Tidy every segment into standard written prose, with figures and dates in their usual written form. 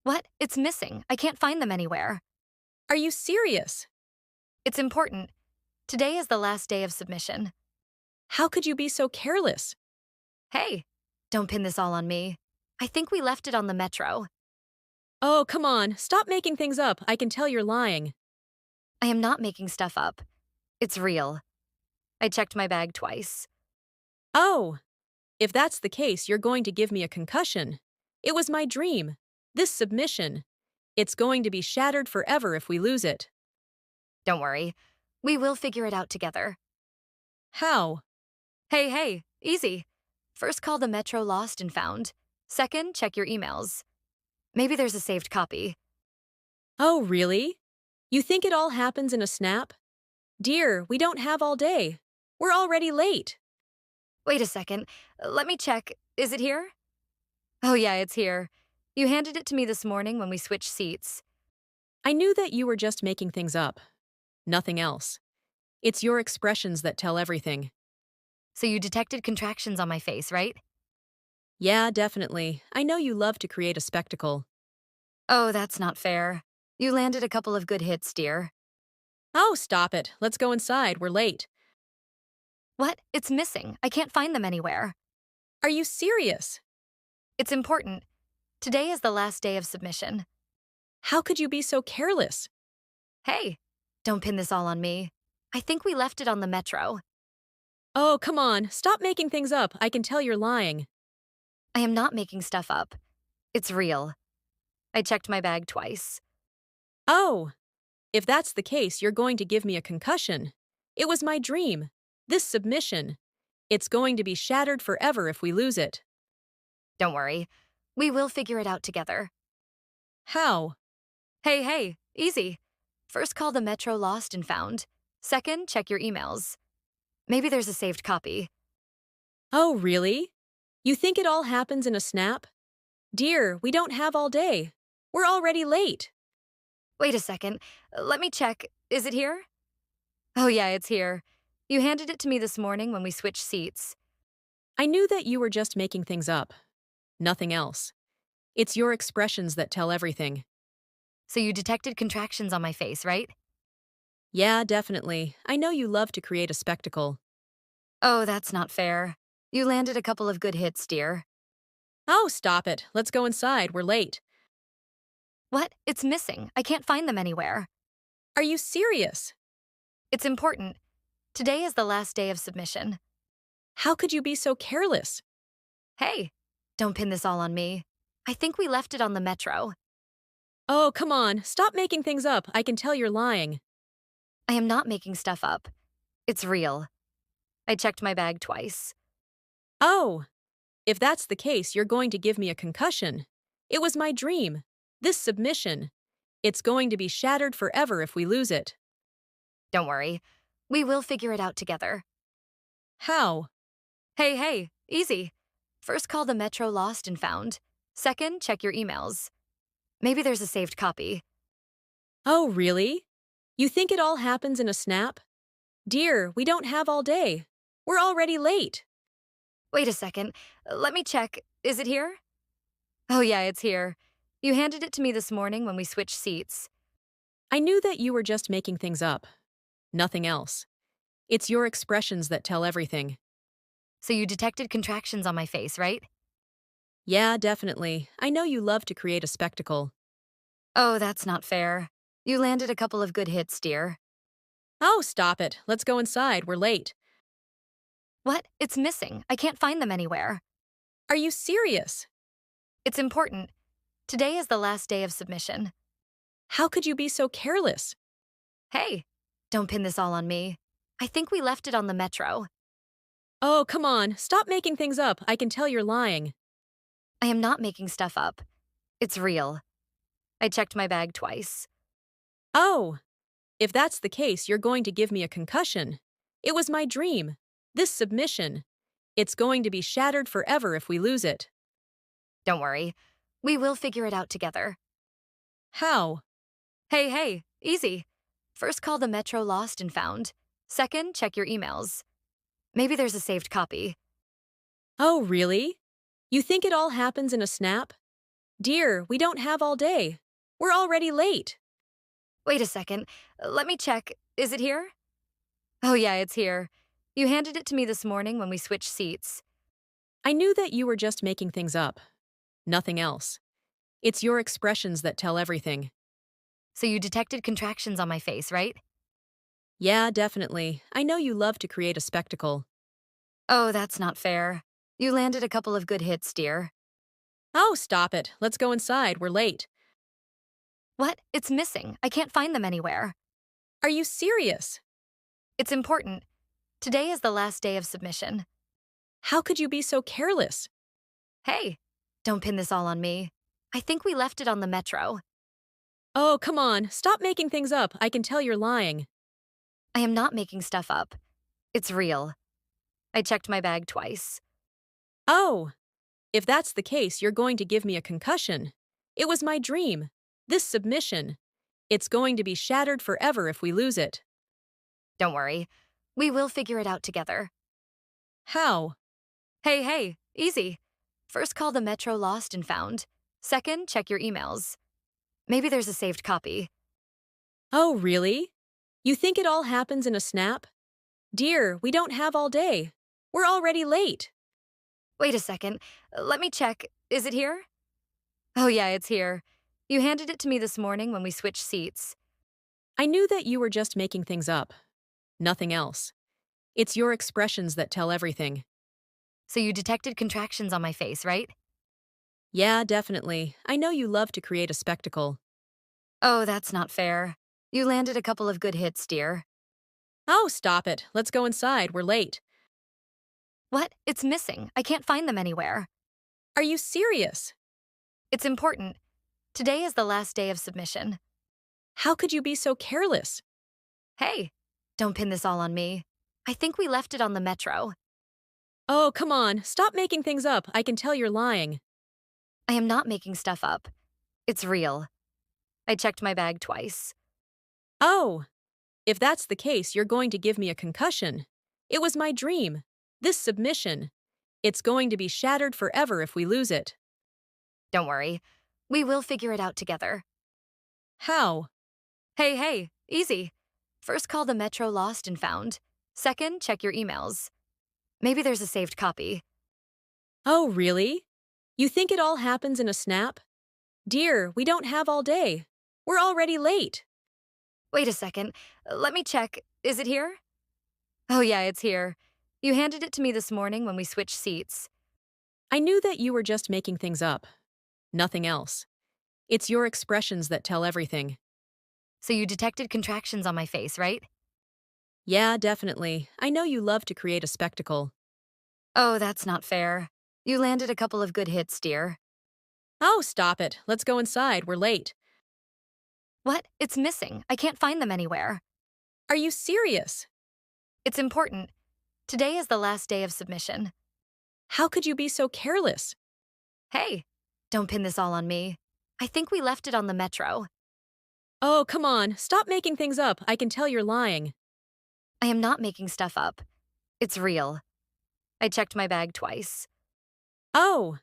What? It's missing. I can't find them anywhere. Are you serious? It's important. Today is the last day of submission. How could you be so careless? Hey, don't pin this all on me. I think we left it on the metro. Oh, come on, stop making things up. I can tell you're lying. I am not making stuff up. It's real. I checked my bag twice. Oh, if that's the case, you're going to give me a concussion. It was my dream. This submission. It's going to be shattered forever if we lose it. Don't worry. We will figure it out together. How? Hey, easy. First, call the metro lost and found. Second, check your emails. Maybe there's a saved copy. Oh, really? You think it all happens in a snap? Dear, we don't have all day. We're already late. Wait a second. Let me check. Is it here? Oh, yeah, it's here. You handed it to me this morning when we switched seats. I knew that you were just making things up. Nothing else. It's your expressions that tell everything. So you detected contractions on my face, right? Yeah, definitely. I know you love to create a spectacle. Oh, that's not fair. You landed a couple of good hits, dear. Oh, stop it. Let's go inside. We're late. What? It's missing. I can't find them anywhere. Are you serious? It's important. Today is the last day of submission. How could you be so careless? Hey, don't pin this all on me. I think we left it on the metro. Oh, come on. Stop making things up. I can tell you're lying. I am not making stuff up. It's real. I checked my bag twice. Oh, if that's the case, you're going to give me a concussion. It was my dream. This submission. It's going to be shattered forever if we lose it. Don't worry. We will figure it out together. How? Hey, easy. First, call the metro lost and found. Second, check your emails. Maybe there's a saved copy. Oh, really? You think it all happens in a snap? Dear, we don't have all day. We're already late. Wait a second. Let me check. Is it here? Oh, yeah, it's here. You handed it to me this morning when we switched seats. I knew that you were just making things up. Nothing else. It's your expressions that tell everything. So you detected contractions on my face, right? Yeah, definitely. I know you love to create a spectacle. Oh, that's not fair. You landed a couple of good hits, dear. Oh, stop it. Let's go inside. We're late. What? It's missing. I can't find them anywhere. Are you serious? It's important. Today is the last day of submission. How could you be so careless? Hey, don't pin this all on me. I think we left it on the metro. Oh, come on. Stop making things up. I can tell you're lying. I am not making stuff up. It's real. I checked my bag twice. Oh, if that's the case, you're going to give me a concussion. It was my dream. This submission. It's going to be shattered forever if we lose it. Don't worry. We will figure it out together. How? Hey, easy. First, call the metro lost and found. Second, check your emails. Maybe there's a saved copy. Oh, really? You think it all happens in a snap? Dear, we don't have all day. We're already late. Wait a second. Let me check. Is it here? Oh, yeah, it's here. You handed it to me this morning when we switched seats. I knew that you were just making things up. Nothing else. It's your expressions that tell everything. So you detected contractions on my face, right? Yeah, definitely. I know you love to create a spectacle. Oh, that's not fair. You landed a couple of good hits, dear. Oh, stop it. Let's go inside. We're late. What? It's missing. I can't find them anywhere. Are you serious? It's important. Today is the last day of submission. How could you be so careless? Hey, don't pin this all on me. I think we left it on the metro. Oh, come on. Stop making things up. I can tell you're lying. I am not making stuff up. It's real. I checked my bag twice. Oh, if that's the case, you're going to give me a concussion. It was my dream. This submission. It's going to be shattered forever if we lose it. Don't worry. We will figure it out together. How? Hey, easy. First, call the metro lost and found. Second, check your emails. Maybe there's a saved copy. Oh, really? You think it all happens in a snap? Dear, we don't have all day. We're already late. Wait a second. Let me check. Is it here? Oh, yeah, it's here. You handed it to me this morning when we switched seats. I knew that you were just making things up. Nothing else. It's your expressions that tell everything. So you detected contractions on my face, right? Yeah, definitely. I know you love to create a spectacle. Oh, that's not fair. You landed a couple of good hits, dear. Oh, stop it. Let's go inside. We're late. What? It's missing. I can't find them anywhere. Are you serious? It's important. Today is the last day of submission. How could you be so careless? Hey, don't pin this all on me. I think we left it on the metro. Oh, come on. Stop making things up. I can tell you're lying. I am not making stuff up. It's real. I checked my bag twice. Oh, if that's the case, you're going to give me a concussion. It was my dream. This submission. It's going to be shattered forever if we lose it. Don't worry. We will figure it out together. How? Hey, easy. First, call the metro lost and found. Second, check your emails. Maybe there's a saved copy. Oh, really? You think it all happens in a snap? Dear, we don't have all day. We're already late. Wait a second. Let me check. Is it here? Oh, yeah, it's here. You handed it to me this morning when we switched seats. I knew that you were just making things up. Nothing else. It's your expressions that tell everything. So you detected contractions on my face, right? Yeah, definitely. I know you love to create a spectacle. Oh, that's not fair. You landed a couple of good hits, dear. Oh, stop it. Let's go inside. We're late. What? It's missing. I can't find them anywhere. Are you serious? It's important. Today is the last day of submission. How could you be so careless? Hey, don't pin this all on me. I think we left it on the metro. Oh, come on. Stop making things up. I can tell you're lying. I am not making stuff up. It's real. I checked my bag twice. Oh, if that's the case, you're going to give me a concussion. It was my dream. This submission. It's going to be shattered forever if we lose it. Don't worry. We will figure it out together. How? Hey, easy. First, call the metro lost and found. Second, check your emails. Maybe there's a saved copy. Oh, really? You think it all happens in a snap? Dear, we don't have all day. We're already late. Wait a second. Let me check. Is it here? Oh, yeah, it's here. You handed it to me this morning when we switched seats. I knew that you were just making things up. Nothing else. It's your expressions that tell everything. So you detected contractions on my face, right? Yeah, definitely. I know you love to create a spectacle. Oh, that's not fair. You landed a couple of good hits, dear. Oh, stop it. Let's go inside. We're late. What? It's missing. I can't find them anywhere. Are you serious? It's important. Today is the last day of submission. How could you be so careless? Hey, don't pin this all on me. I think we left it on the metro. Oh, come on. Stop making things up. I can tell you're lying. I am not making stuff up. It's real. I checked my bag twice. Oh,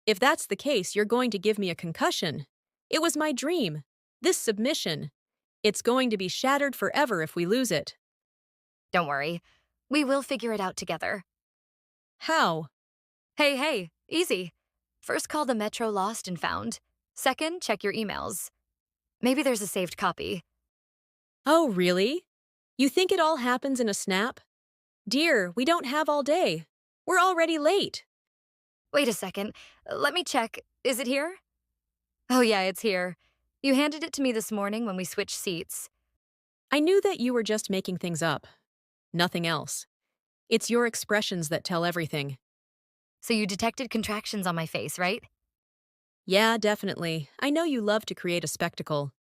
if that's the case, you're going to give me a concussion. It was my dream. This submission. It's going to be shattered forever if we lose it. Don't worry. We will figure it out together. How? Hey, easy. First, call the metro lost and found. Second, check your emails. Maybe there's a saved copy. Oh, really? You think it all happens in a snap? Dear, we don't have all day. We're already late. Wait a second. Let me check. Is it here? Oh, yeah, it's here. You handed it to me this morning when we switched seats. I knew that you were just making things up. Nothing else. It's your expressions that tell everything. So you detected contractions on my face, right? Yeah, definitely. I know you love to create a spectacle.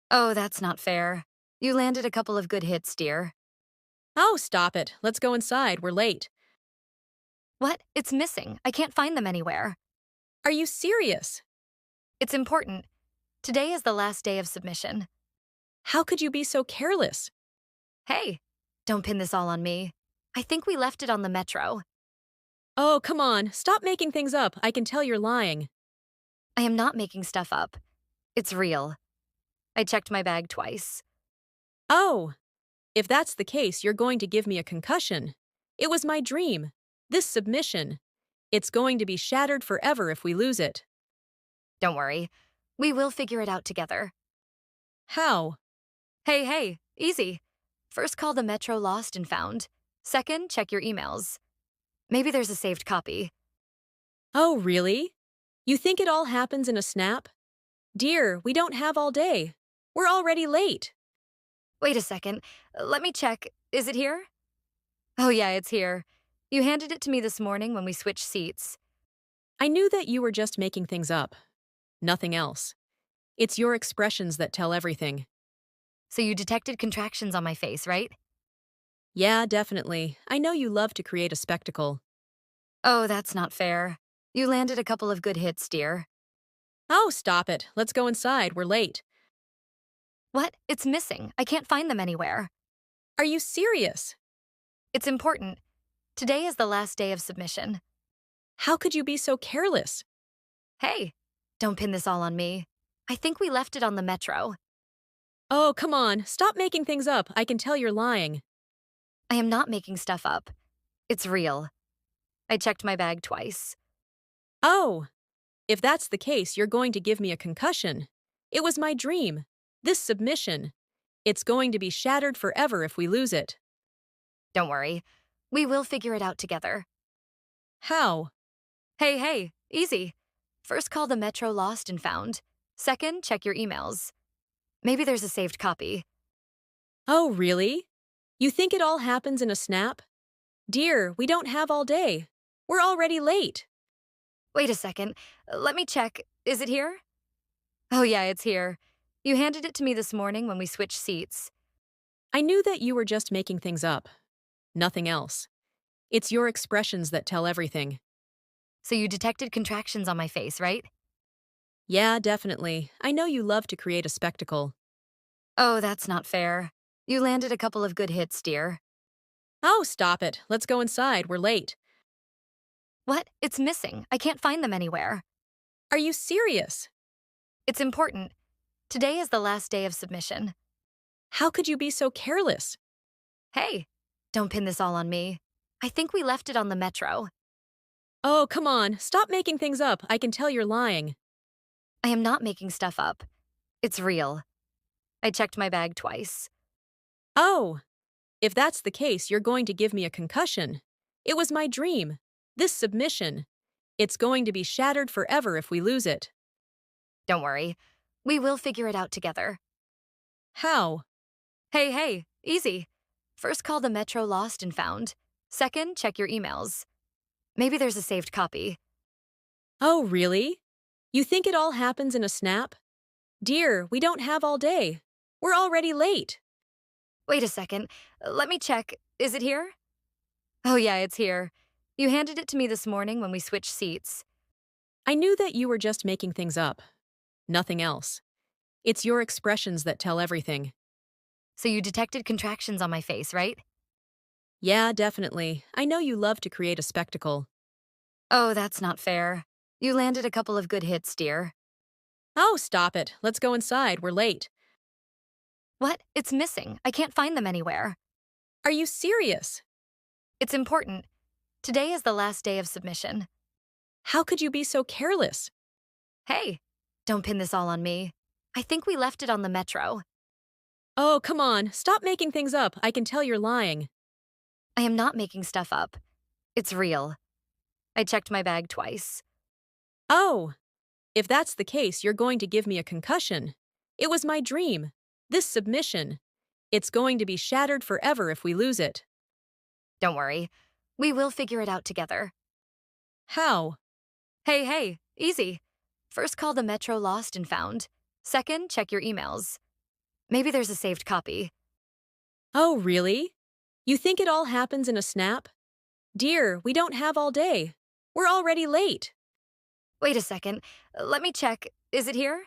Oh, that's not fair. You landed a couple of good hits, dear. Oh, stop it. Let's go inside. We're late. What? It's missing. I can't find them anywhere. Are you serious? It's important. Today is the last day of submission. How could you be so careless? Hey, don't pin this all on me. I think we left it on the metro. Oh, come on. Stop making things up. I can tell you're lying. I am not making stuff up. It's real. I checked my bag twice. Oh, if that's the case, you're going to give me a concussion. It was my dream. This submission. It's going to be shattered forever if we lose it. Don't worry. We will figure it out together. How? Hey, easy. First, call the Metro Lost and Found. Second, check your emails. Maybe there's a saved copy. Oh, really? You think it all happens in a snap? Dear, we don't have all day. We're already late. Wait a second. Let me check. Is it here? Oh, yeah, it's here. You handed it to me this morning when we switched seats. I knew that you were just making things up. Nothing else. It's your expressions that tell everything. So you detected contractions on my face, right? Yeah, definitely. I know you love to create a spectacle. Oh, that's not fair. You landed a couple of good hits, dear. Oh, stop it. Let's go inside. We're late. What? It's missing. I can't find them anywhere. Are you serious? It's important. Today is the last day of submission. How could you be so careless? Hey, don't pin this all on me. I think we left it on the metro. Oh, come on. Stop making things up. I can tell you're lying. I am not making stuff up. It's real. I checked my bag twice. Oh, if that's the case, you're going to give me a concussion. It was my dream. This submission. It's going to be shattered forever if we lose it. Don't worry. We will figure it out together. How? Hey, easy. First, call the Metro Lost and Found. Second, check your emails. Maybe there's a saved copy. Oh, really? You think it all happens in a snap? Dear, we don't have all day. We're already late. Wait a second. Let me check. Is it here? Oh, yeah, it's here. You handed it to me this morning when we switched seats. I knew that you were just making things up. Nothing else. It's your expressions that tell everything. So you detected contractions on my face, right? Yeah, definitely. I know you love to create a spectacle. Oh, that's not fair. You landed a couple of good hits, dear. Oh, stop it. Let's go inside. We're late. What? It's missing. I can't find them anywhere. Are you serious? It's important. Today is the last day of submission. How could you be so careless? Hey, don't pin this all on me. I think we left it on the metro. Oh, come on. Stop making things up. I can tell you're lying. I am not making stuff up. It's real. I checked my bag twice. Oh, if that's the case, you're going to give me a concussion. It was my dream. This submission. It's going to be shattered forever if we lose it. Don't worry. We will figure it out together. How? Hey, easy. First, call the Metro Lost and Found. Second, check your emails. Maybe there's a saved copy. Oh, really? You think it all happens in a snap? Dear, we don't have all day. We're already late. Wait a second. Let me check. Is it here? Oh, yeah, it's here. You handed it to me this morning when we switched seats. I knew that you were just making things up. Nothing else. It's your expressions that tell everything. So you detected contractions on my face, right? Yeah, definitely. I know you love to create a spectacle. Oh, that's not fair. You landed a couple of good hits, dear. Oh, stop it. Let's go inside. We're late. What? It's missing. I can't find them anywhere. Are you serious? It's important. Today is the last day of submission. How could you be so careless? Hey, don't pin this all on me. I think we left it on the metro. Oh, come on. Stop making things up. I can tell you're lying. I am not making stuff up. It's real. I checked my bag twice. Oh, if that's the case, you're going to give me a concussion. It was my dream. This submission. It's going to be shattered forever if we lose it. Don't worry. We will figure it out together. How? Hey, easy. First, call the Metro Lost and Found. Second, check your emails. Maybe there's a saved copy. Oh, really? You think it all happens in a snap? Dear, we don't have all day. We're already late. Wait a second. Let me check. Is it here?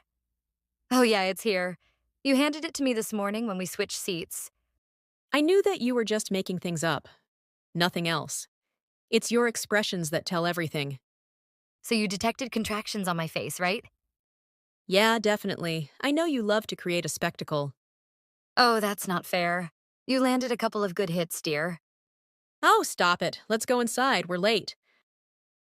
Oh, yeah, it's here. You handed it to me this morning when we switched seats. I knew that you were just making things up. Nothing else. It's your expressions that tell everything. So you detected contractions on my face, right? Yeah, definitely. I know you love to create a spectacle. Oh, that's not fair. You landed a couple of good hits, dear. Oh, stop it. Let's go inside. We're late.